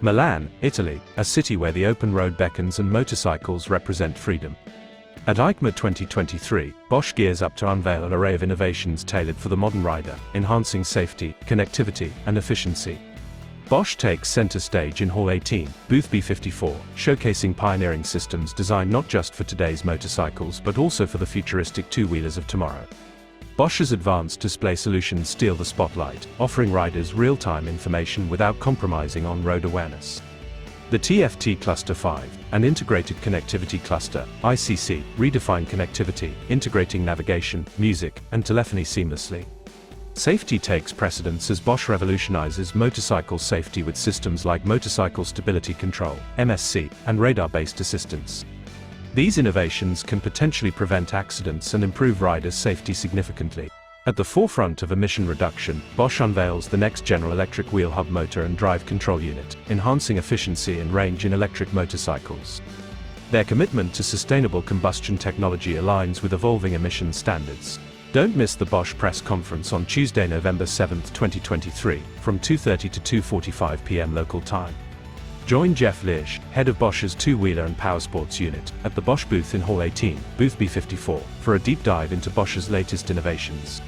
Milan, Italy, a city where the open road beckons and motorcycles represent freedom. At EICMA 2023, Bosch gears up to unveil an array of innovations tailored for the modern rider, enhancing safety, connectivity, and efficiency. Bosch takes center stage in Hall 18, Booth B54, showcasing pioneering systems designed not just for today's motorcycles but also for the futuristic two-wheelers of tomorrow. Bosch's advanced display solutions steal the spotlight, offering riders real-time information without compromising on road awareness. The TFT Cluster 5, an integrated connectivity cluster, ICC, redefined connectivity, integrating navigation, music, and telephony seamlessly. Safety takes precedence as Bosch revolutionizes motorcycle safety with systems like Motorcycle Stability Control, MSC, and radar-based assistance. These innovations can potentially prevent accidents and improve riders' safety significantly. At the forefront of emission reduction, Bosch unveils the next General Electric wheel hub motor and drive control unit, enhancing efficiency and range in electric motorcycles. Their commitment to sustainable combustion technology aligns with evolving emission standards. Don't miss the Bosch press conference on Tuesday, November 7, 2023, from 2:30 to 2:45 p.m. local time. Join Geoff Liersch, head of Bosch's two-wheeler and Powersports unit, at the Bosch booth in Hall 18, Booth B54, for a deep dive into Bosch's latest innovations.